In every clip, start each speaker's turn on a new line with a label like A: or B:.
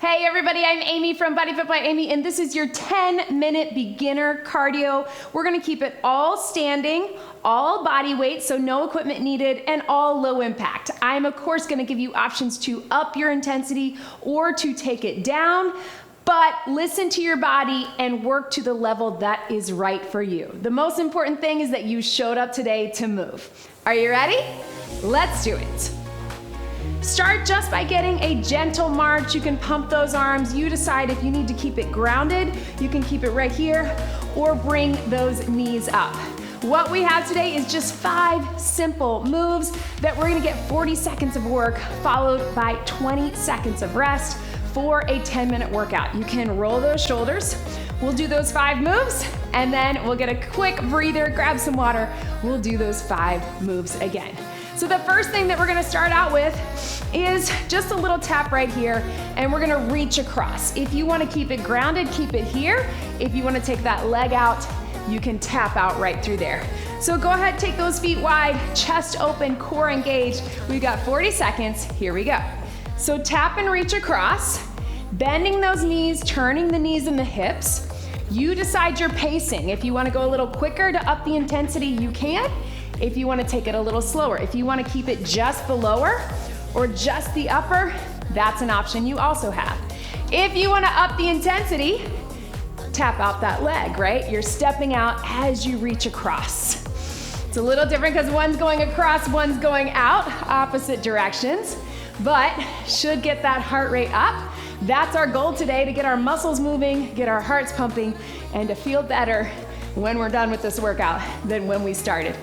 A: Hey everybody, I'm Amy from BodyFit by Amy, and this is your 10-minute beginner cardio. We're gonna keep it all standing, all body weight, so no equipment needed, and all low impact. I'm of course gonna give you options to up your intensity or to take it down, but listen to your body and work to the level that is right for you. The most important thing is that you showed up today to move. Are you ready? Let's do it. Start just by getting a gentle march. You can pump those arms. You decide if you need to keep it grounded. You can keep it right here or bring those knees up. What we have today is just 5 simple moves that we're gonna get 40 seconds of work followed by 20 seconds of rest for a 10-minute workout. You can roll those shoulders. We'll do those 5 moves and then we'll get a quick breather, grab some water. We'll do those 5 moves again. So the first thing that we're gonna start out with is just a little tap right here, and we're gonna reach across. If you wanna keep it grounded, keep it here. If you wanna take that leg out, you can tap out right through there. So go ahead, take those feet wide, chest open, core engaged. We've got 40 seconds, here we go. So tap and reach across, bending those knees, turning the knees and the hips. You decide your pacing. If you wanna go a little quicker to up the intensity, you can. If you wanna take it a little slower, if you wanna keep it just the lower or just the upper, that's an option you also have. If you wanna up the intensity, tap out that leg, right? You're stepping out as you reach across. It's a little different because one's going across, one's going out, opposite directions, but should get that heart rate up. That's our goal today, to get our muscles moving, get our hearts pumping, and to feel better when we're done with this workout than when we started.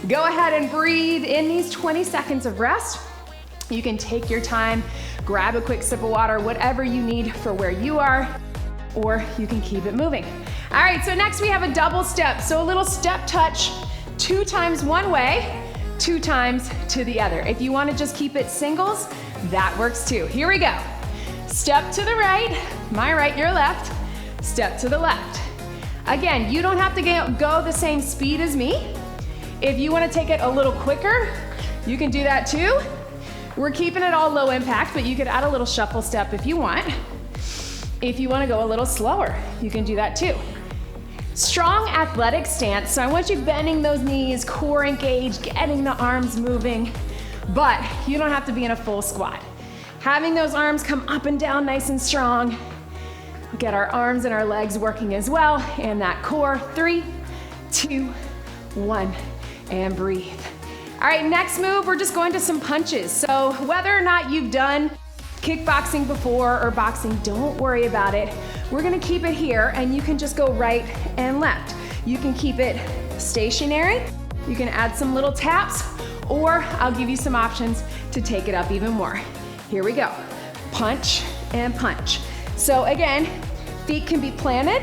A: Go ahead and breathe in these 20 seconds of rest. You can take your time, grab a quick sip of water, whatever you need for where you are, or you can keep it moving. All right, so next we have a double step. So a little step touch, 2 times one way, 2 times to the other. If you wanna just keep it singles, that works too. Here we go. Step to the right, my right, your left, step to the left. Again, you don't have to go the same speed as me. If you wanna take it a little quicker, you can do that too. We're keeping it all low impact, but you could add a little shuffle step if you want. If you wanna go a little slower, you can do that too. Strong athletic stance, so I want you bending those knees, core engaged, getting the arms moving, but you don't have to be in a full squat. Having those arms come up and down nice and strong. Get our arms and our legs working as well, and that core. 3, 2, 1. And breathe. All right, next move, we're just going to some punches. So whether or not you've done kickboxing before or boxing, don't worry about it. We're gonna keep it here, and you can just go right and left. You can keep it stationary, you can add some little taps, or I'll give you some options to take it up even more. Here we go, punch and punch. So again, feet can be planted.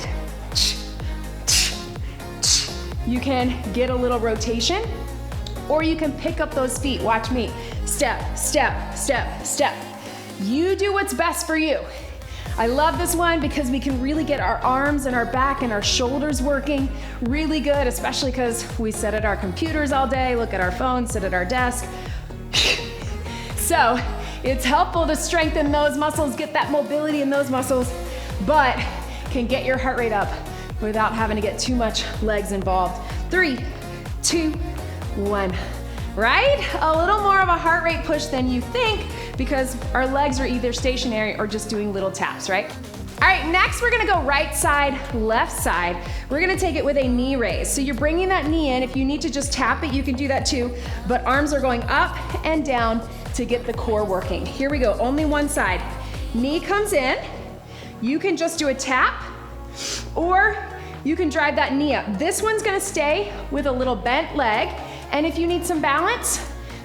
A: You can get a little rotation, or you can pick up those feet. Watch me. Step, step, step, step. You do what's best for you. I love this one because we can really get our arms and our back and our shoulders working really good, especially because we sit at our computers all day, look at our phones, sit at our desk. So it's helpful to strengthen those muscles, get that mobility in those muscles, but can get your heart rate up without having to get too much legs involved. 3, 2, 1. Right? A little more of a heart rate push than you think because our legs are either stationary or just doing little taps, right? All right, next we're gonna go right side, left side. We're gonna take it with a knee raise. So you're bringing that knee in. If you need to just tap it, you can do that too, but arms are going up and down to get the core working. Here we go, only one side. Knee comes in. You can just do a tap, or you can drive that knee up. This one's gonna stay with a little bent leg, and if you need some balance,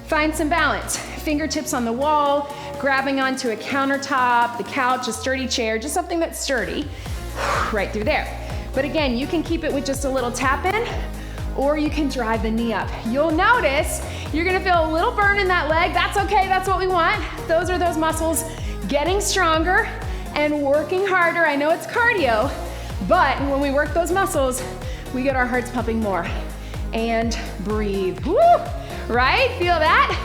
A: find some balance. Fingertips on the wall, grabbing onto a countertop, the couch, a sturdy chair, just something that's sturdy, right through there. But again, you can keep it with just a little tap in, or you can drive the knee up. You'll notice you're gonna feel a little burn in that leg. That's okay, that's what we want. Those are those muscles getting stronger and working harder. I know it's cardio, but when we work those muscles, we get our hearts pumping more. And breathe, woo, right? Feel that?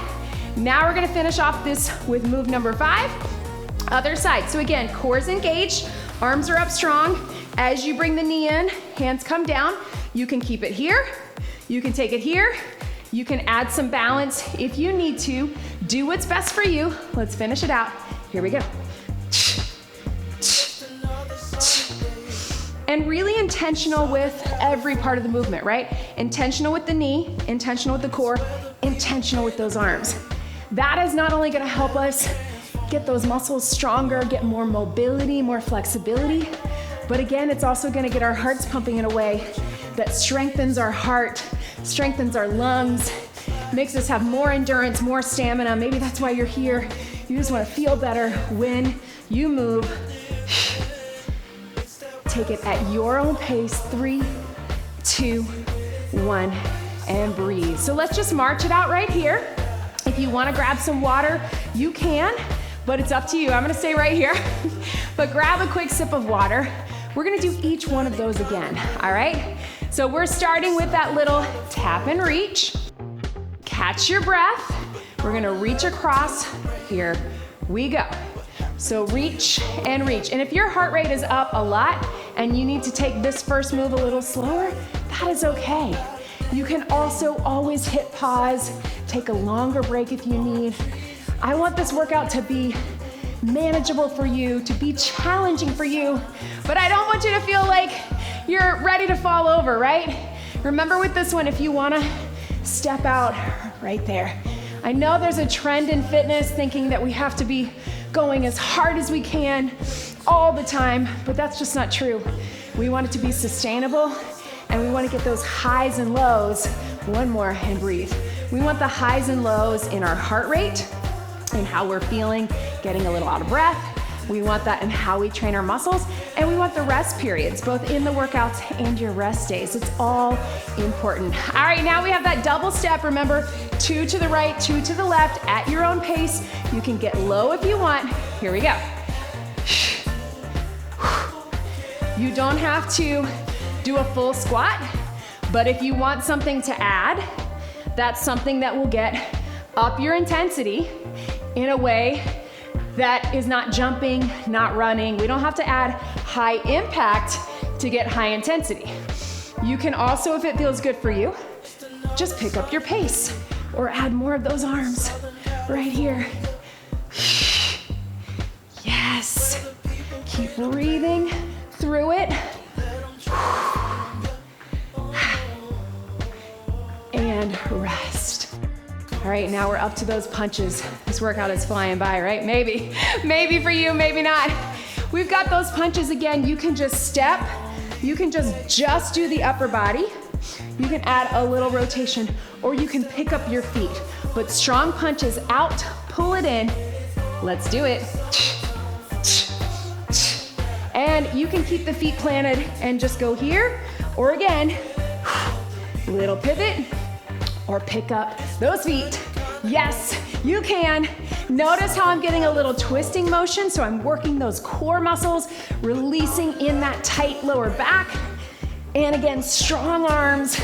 A: Now we're gonna finish off this with move number 5. Other side. So again, core's engaged, arms are up strong. As you bring the knee in, hands come down. You can keep it here. You can take it here. You can add some balance if you need to. Do what's best for you. Let's finish it out. Here we go. And really intentional with every part of the movement, right? Intentional with the knee, intentional with the core, intentional with those arms. That is not only gonna help us get those muscles stronger, get more mobility, more flexibility, but again, it's also gonna get our hearts pumping in a way that strengthens our heart, strengthens our lungs, makes us have more endurance, more stamina. Maybe that's why you're here. You just wanna feel better when you move. Take it at your own pace. 3, 2, 1, and breathe. So let's just march it out right here. If you wanna grab some water, you can, but it's up to you. I'm gonna stay right here, but grab a quick sip of water. We're gonna do each one of those again, all right? So we're starting with that little tap and reach. Catch your breath. We're gonna reach across. Here we go. So reach and reach. And if your heart rate is up a lot and you need to take this first move a little slower, that is okay. You can also always hit pause, take a longer break if you need. I want this workout to be manageable for you, to be challenging for you, but I don't want you to feel like you're ready to fall over, right? Remember with this one, if you wanna step out right there. I know there's a trend in fitness thinking that we have to be going as hard as we can all the time, but that's just not true. We want it to be sustainable, and we want to get those highs and lows. One more, and breathe. We want the highs and lows in our heart rate and how we're feeling, getting a little out of breath. We want that in how we train our muscles, and we want the rest periods, both in the workouts and your rest days. It's all important. All right, now we have that double step. Remember, 2 to the right, 2 to the left at your own pace. You can get low if you want. Here we go. You don't have to do a full squat, but if you want something to add, that's something that will get up your intensity in a way that is not jumping, not running. We don't have to add high impact to get high intensity. You can also, if it feels good for you, just pick up your pace or add more of those arms right here. Yes. Keep breathing through it. And rest. All right, now we're up to those punches. This workout is flying by, right? Maybe for you, maybe not. We've got those punches again. You can just step. You can just do the upper body. You can add a little rotation, or you can pick up your feet. But strong punches out, pull it in. Let's do it. And you can keep the feet planted and just go here, or again, little pivot, or pick up those feet. Yes, you can. Notice how I'm getting a little twisting motion, so I'm working those core muscles, releasing in that tight lower back. And again, strong arms.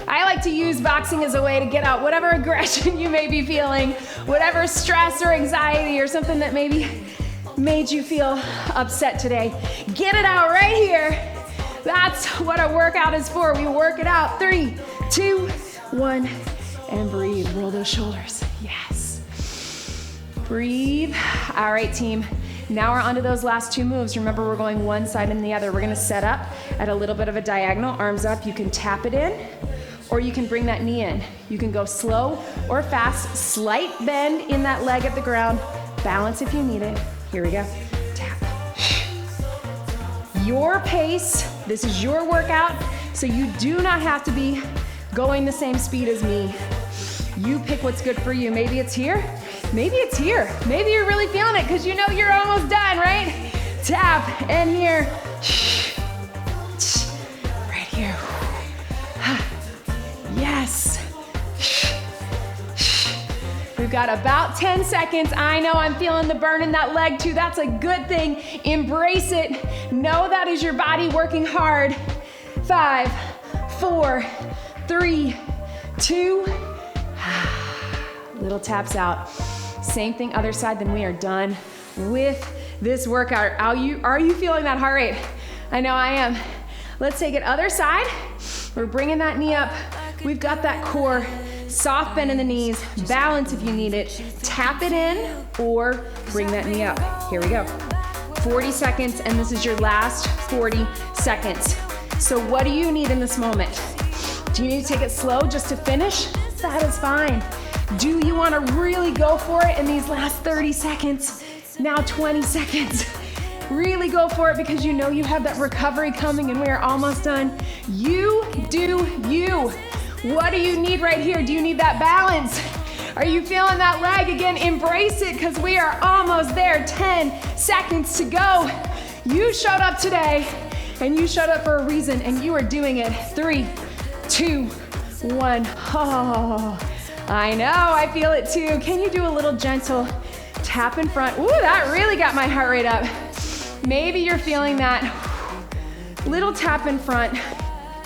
A: I like to use boxing as a way to get out whatever aggression you may be feeling, whatever stress or anxiety or something that maybe made you feel upset today. Get it out right here. That's what a workout is for. We work it out. 3, 2, 1, and breathe. Roll those shoulders. Yes. Breathe. All right, team. Now we're onto those last 2 moves. Remember, we're going one side and the other. We're gonna set up at a little bit of a diagonal, arms up. You can tap it in, or you can bring that knee in. You can go slow or fast, slight bend in that leg at the ground. Balance if you need it. Here we go. Tap. Your pace. This is your workout, so you do not have to be going the same speed as me. You pick what's good for you. Maybe it's here. Maybe it's here. Maybe you're really feeling it because you know you're almost done, right? Tap, and here. Right here. Yes. We've got about 10 seconds. I know I'm feeling the burn in that leg too. That's a good thing. Embrace it. Know that is your body working hard. 5, 4, 3, 2. Little taps out. Same thing other side, then we are done with this workout. Are you feeling that heart rate? I know I am. Let's take it other side. We're bringing that knee up. We've got that core, soft bend in the knees, balance if you need it. Tap it in or bring that knee up. Here we go. 40 seconds, and this is your last 40 seconds. So what do you need in this moment? Do you need to take it slow just to finish? That is fine. Do you want to really go for it in these last 30 seconds? Now 20 seconds. Really go for it because you know you have that recovery coming and we are almost done. You do you. What do you need right here? Do you need that balance? Are you feeling that leg again? Embrace it because we are almost there. 10 seconds to go. You showed up today and you showed up for a reason and you are doing it. 3, 2, 1. Oh, I know, I feel it too. Can you do a little gentle tap in front? Ooh, that really got my heart rate up. Maybe you're feeling that little tap in front.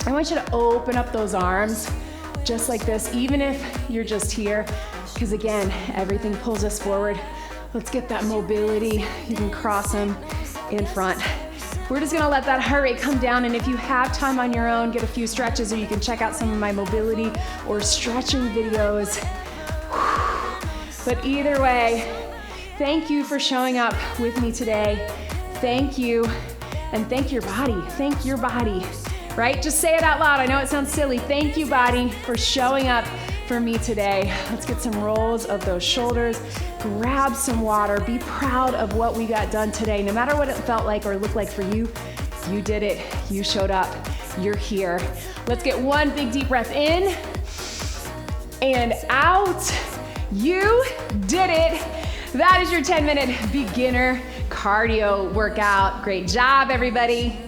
A: I want you to open up those arms just like this, even if you're just here, because again, everything pulls us forward. Let's get that mobility. You can cross them in front. We're just gonna let that heart rate come down, and if you have time on your own, get a few stretches, or you can check out some of my mobility or stretching videos. But either way, thank you for showing up with me today. Thank you, and thank your body. Thank your body, right? Just say it out loud. I know it sounds silly. Thank you, body, for showing up for me today. Let's get some rolls of those shoulders. Grab some water. Be proud of what we got done today. No matter what it felt like or looked like for you, you did it. You showed up. You're here. Let's get one big deep breath in and out. You did it. That is your 10-minute beginner cardio workout. Great job, everybody.